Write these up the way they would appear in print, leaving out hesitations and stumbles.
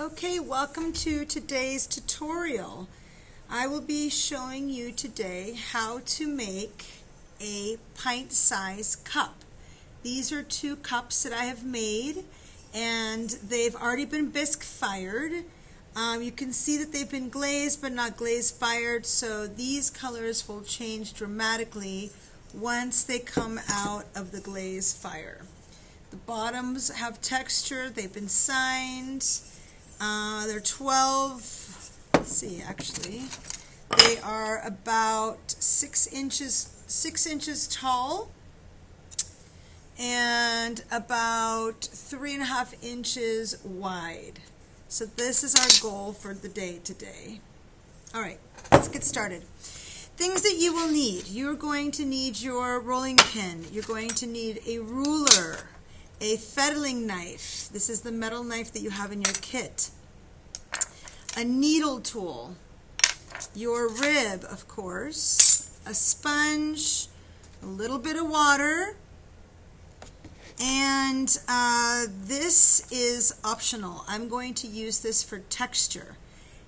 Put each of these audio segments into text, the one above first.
Okay, welcome to today's tutorial. I will be showing you today how to make a pint-sized cup. These are two cups that I have made, and they've already been bisque fired. You can see that they've been glazed but not glaze fired, so these colors will change dramatically once they come out of the glaze fire. The bottoms have texture, they've been signed. They're 12, let's see, actually, they are about 6 inches tall and about 3.5 inches wide. So this is our goal for the day today. All right, let's get started. Things that you will need. You're going to need your rolling pin. You're going to need a ruler, a fettling knife. This is the metal knife that you have in your kit. A needle tool, your rib, of course, a sponge, a little bit of water, and this is optional. I'm going to use this for texture.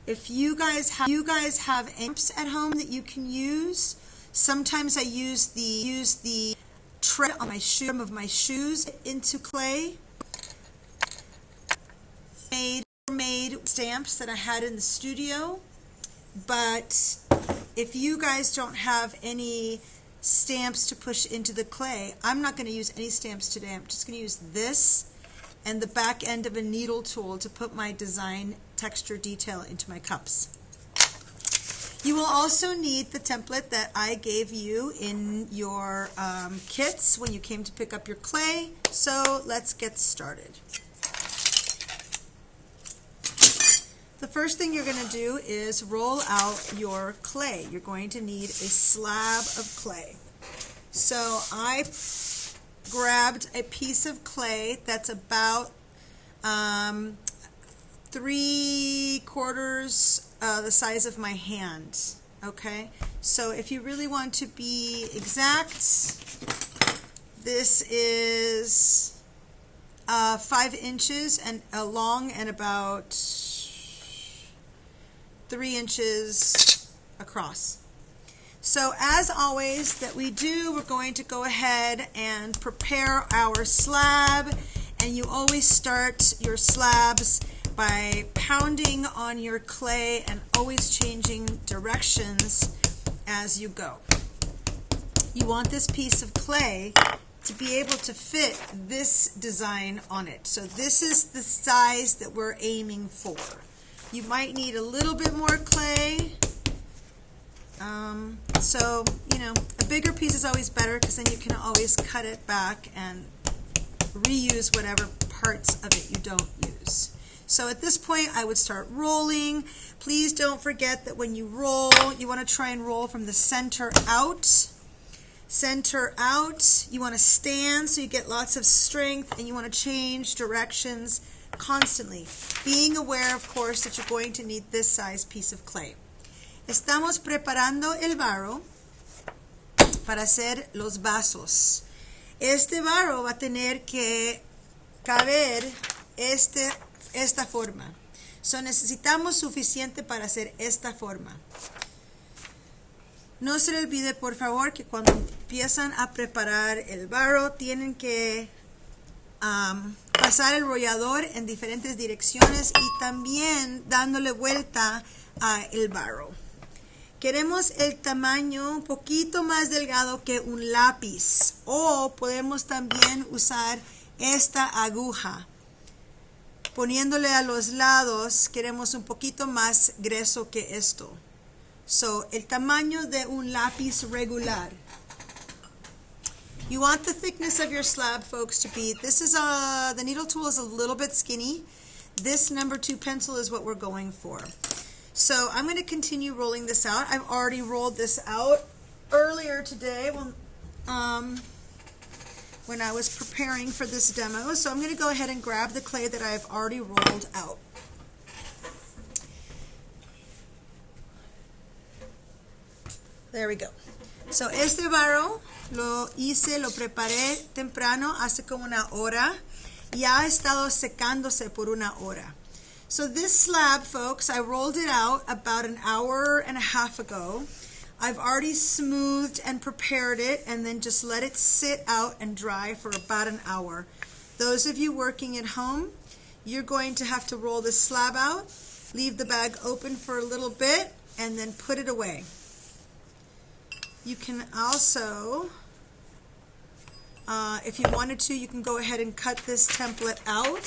If you guys have amps at home that you can use, sometimes I use the tread on my shoe of my shoes into clay. Made stamps that I had in the studio, but if you guys don't have any stamps to push into the clay, I'm not going to use any stamps today. I'm just going to use this and the back end of a needle tool to put my design texture detail into my cups. You will also need the template that I gave you in your kits when you came to pick up your clay. So let's get started. The first thing you're going to do is roll out your clay. You're going to need a slab of clay. So I grabbed a piece of clay that's about 3/4 the size of my hand. Okay, so if you really want to be exact, this is 5 inches and long and about 3 inches across. So as always that we do, we're going to go ahead and prepare our slab, and you always start your slabs by pounding on your clay and always changing directions as you go. You want this piece of clay to be able to fit this design on it. So this is the size that we're aiming for. You might need a little bit more clay. So, you know, a bigger piece is always better because then you can always cut it back and reuse whatever parts of it you don't use. So at this point, I would start rolling. Please don't forget that when you roll, you want to try and roll from the center out. Center out. You want to stand so you get lots of strength, and you want to change directions constantly, being aware, of course, that you're going to need this size piece of clay. Estamos preparando el barro para hacer los vasos. Este barro va a tener que caber esta forma. So necesitamos suficiente para hacer esta forma. No se le olvide, por favor, que cuando empiezan a preparar el barro, tienen que pasar el rollador en diferentes direcciones y también dándole vuelta al barro. Queremos el tamaño un poquito más delgado que un lápiz, o podemos también usar esta aguja. Poniéndole a los lados, queremos un poquito más grueso que esto. So, el tamaño de un lápiz regular. You want the thickness of your slab, folks, to be, the needle tool is a little bit skinny. This number 2 pencil is what we're going for. So I'm going to continue rolling this out. I've already rolled this out earlier today when I was preparing for this demo. So I'm going to go ahead and grab the clay that I've already rolled out. There we go. So este barro lo preparé temprano, hace como 1 hora. Ya ha estado secándose por 1 hora. So this slab, folks, I rolled it out about an hour and a half ago. I've already smoothed and prepared it and then just let it sit out and dry for about an hour. Those of you working at home, you're going to have to roll this slab out, leave the bag open for a little bit, and then put it away. You can also, if you wanted to, you can go ahead and cut this template out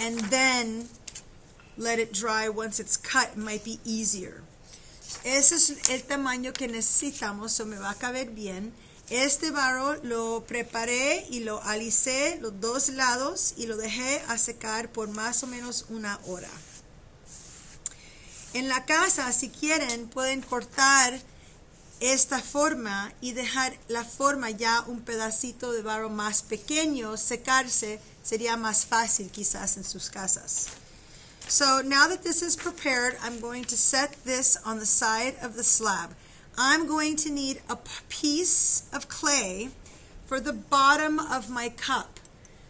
and then let it dry. Once it's cut, it might be easier. Ese es el tamaño que necesitamos, so me va a caber bien. Este barro lo preparé y lo alicé los dos lados y lo dejé a secar por más o menos una hora. En la casa, si quieren, pueden cortar esta forma y dejar la forma ya un pedacito de barro más pequeño, secarse, sería más fácil quizás en sus casas. So now that this is prepared, I'm going to set this on the side of the slab. I'm going to need a piece of clay for the bottom of my cup.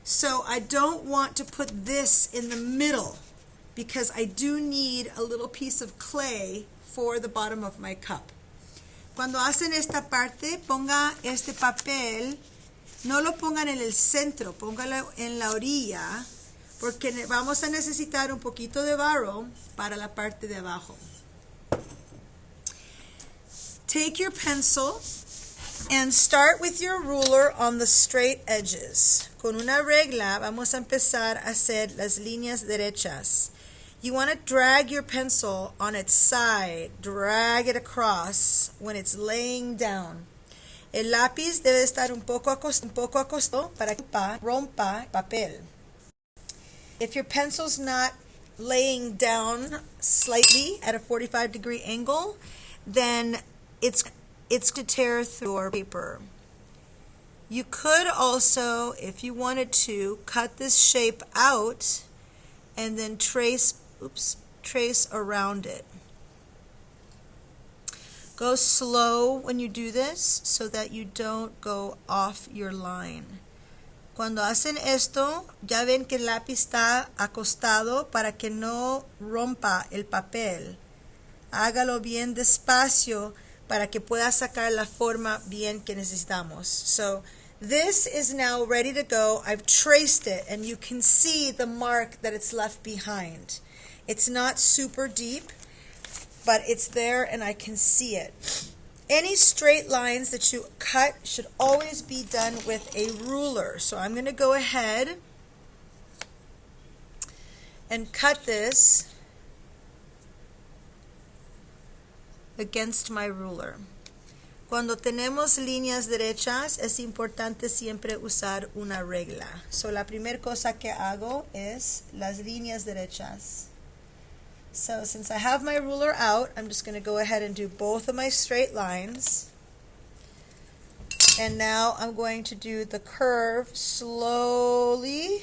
So I don't want to put this in the middle because I do need a little piece of clay for the bottom of my cup. Cuando hacen esta parte, ponga este papel, no lo pongan en el centro, póngalo en la orilla, porque vamos a necesitar un poquito de barro para la parte de abajo. Take your pencil and start with your ruler on the straight edges. Con una regla vamos a empezar a hacer las líneas derechas. You want to drag your pencil on its side, drag it across when it's laying down. El lápiz debe estar un poco acostado para que rompa papel. If your pencil's not laying down slightly at a 45-degree angle, then it's to tear through your paper. You could also, if you wanted to, cut this shape out and then trace around it. Go slow when you do this so that you don't go off your line. Cuando hacen esto, ya ven que el lápiz está acostado para que no rompa el papel. Hágalo bien despacio para que pueda sacar la forma bien que necesitamos. So this is now ready to go. I've traced it and you can see the mark that it's left behind. It's not super deep, but it's there and I can see it. Any straight lines that you cut should always be done with a ruler. So I'm going to go ahead and cut this against my ruler. Cuando tenemos líneas derechas, es importante siempre usar una regla. So la primera cosa que hago es las líneas derechas. So since I have my ruler out, I'm just going to go ahead and do both of my straight lines. And now I'm going to do the curve slowly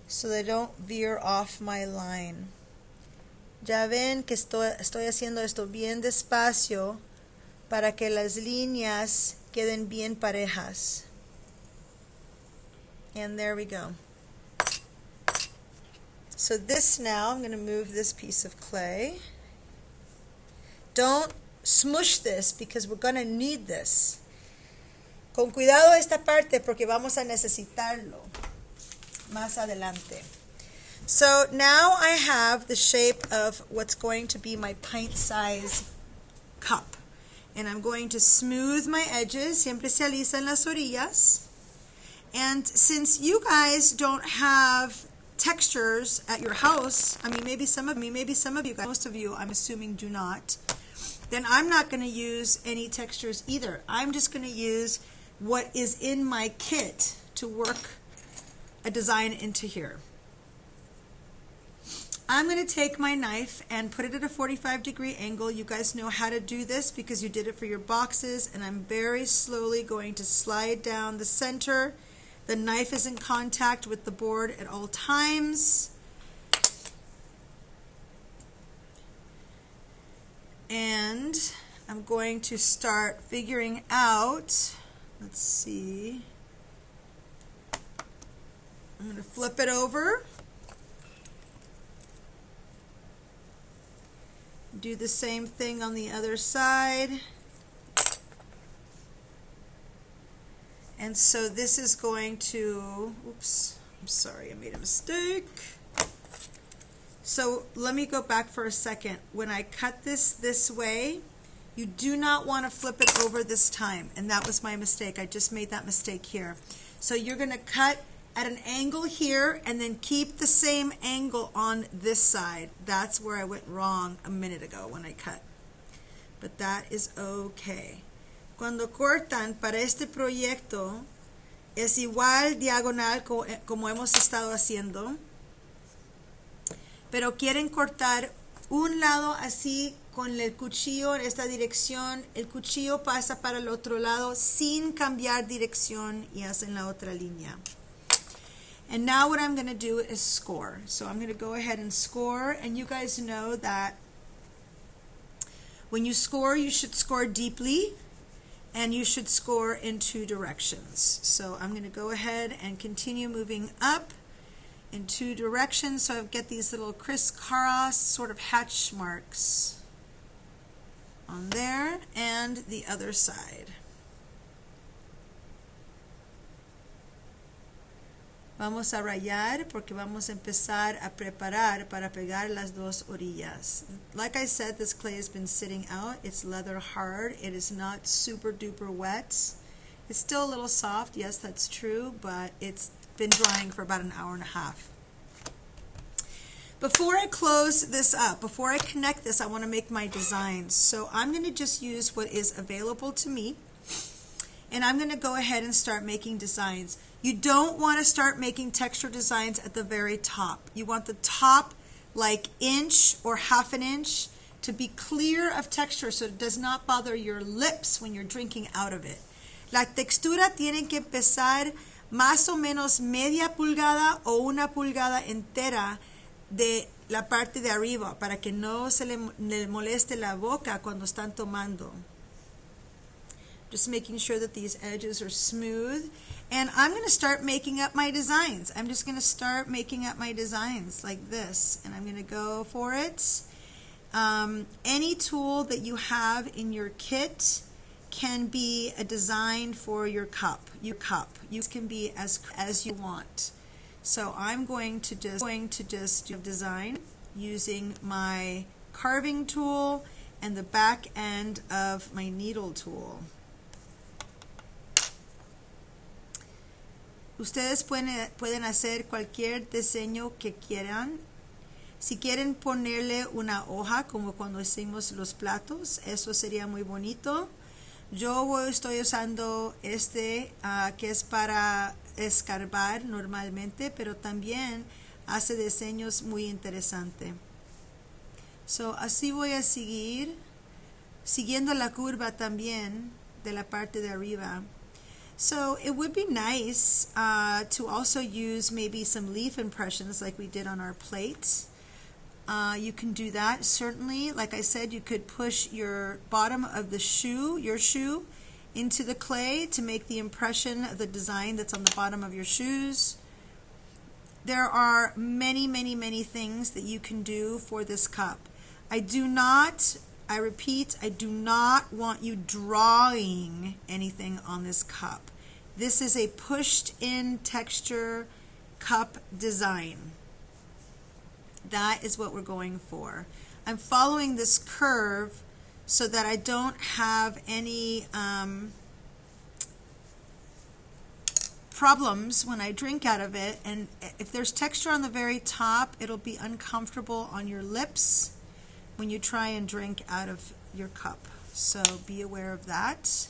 so they don't veer off my line. Ya ven que estoy haciendo esto bien despacio para que las líneas queden bien parejas. And there we go. So this now, I'm going to move this piece of clay. Don't smush this because we're going to need this. Con cuidado esta parte porque vamos a necesitarlo más adelante. So now I have the shape of what's going to be my pint-sized cup. And I'm going to smooth my edges. Siempre se alisan las orillas. And since you guys don't have textures at your house, I mean maybe some of you guys, most of you I'm assuming do not, then I'm not going to use any textures either. I'm just going to use what is in my kit to work a design into here. I'm going to take my knife and put it at a 45-degree angle. You guys know how to do this because you did it for your boxes, and I'm very slowly going to slide down the center. The knife is in contact with the board at all times. And I'm going to start figuring out, let's see, I'm going to flip it over. Do the same thing on the other side. And so this is going to, oops, I'm sorry, I made a mistake. So let me go back for a second. When I cut this way, you do not want to flip it over this time. And that was my mistake. I just made that mistake here. So you're going to cut at an angle here and then keep the same angle on this side. That's where I went wrong a minute ago when I cut. But that is okay. Cuando cortan para este proyecto es igual diagonal como hemos estado haciendo, pero quieren cortar un lado así con el cuchillo en esta dirección, el cuchillo pasa para el otro lado sin cambiar dirección y hacen la otra línea. And now what I'm going to do is score. So I'm going to go ahead and score, and you guys know that when you score, you should score deeply, and you should score in two directions. So I'm going to go ahead and continue moving up in two directions, so I get these little crisscross sort of hatch marks on there and the other side. Vamos a rayar porque vamos a empezar a preparar para pegar las dos orillas. Like I said, this clay has been sitting out. It's leather hard. It is not super duper wet. It's still a little soft. Yes, that's true, but it's been drying for about an hour and a half. Before I close this up, before I connect this, I want to make my designs. So I'm going to just use what is available to me, and I'm going to go ahead and start making designs. You don't want to start making texture designs at the very top. You want the top like inch or half an inch to be clear of texture so it does not bother your lips when you're drinking out of it. La textura tiene que empezar más o menos media pulgada o una pulgada entera de la parte de arriba para que no se le moleste la boca cuando están tomando. Just making sure that these edges are smooth. And I'm going to start making up my designs. I'm just going to start making up my designs like this. And I'm going to go for it. Any tool that you have in your kit can be a design for your cup. You can be as you want. So I'm going to just do design using my carving tool and the back end of my needle tool. Ustedes pueden hacer cualquier diseño que quieran. Si quieren ponerle una hoja como cuando hicimos los platos, eso sería muy bonito. Yo estoy usando este que es para escarbar normalmente, pero también hace diseños muy interesantes. So, así voy a seguir, siguiendo la curva también de la parte de arriba. So it would be nice to also use maybe some leaf impressions like we did on our plate. You can do that certainly. Like I said, you could push your bottom of the shoe, your shoe, into the clay to make the impression of the design that's on the bottom of your shoes. There are many, many, many things that you can do for this cup. I repeat, I do not want you drawing anything on this cup. This is a pushed-in texture cup design. That is what we're going for. I'm following this curve so that I don't have any problems when I drink out of it. And if there's texture on the very top, it'll be uncomfortable on your lips when you try and drink out of your cup. So be aware of that.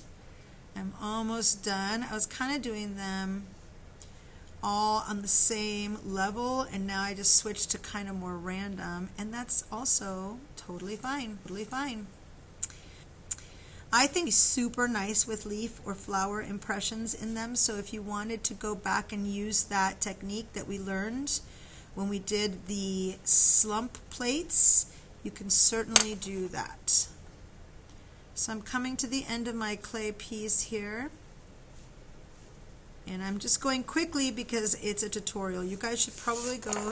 I'm almost done. I was kind of doing them all on the same level, and now I just switched to kind of more random, and that's also totally fine. I think it's super nice with leaf or flower impressions in them, so if you wanted to go back and use that technique that we learned when we did the slump plates, you can certainly do that. So I'm coming to the end of my clay piece here, and I'm just going quickly because it's a tutorial. You guys should probably go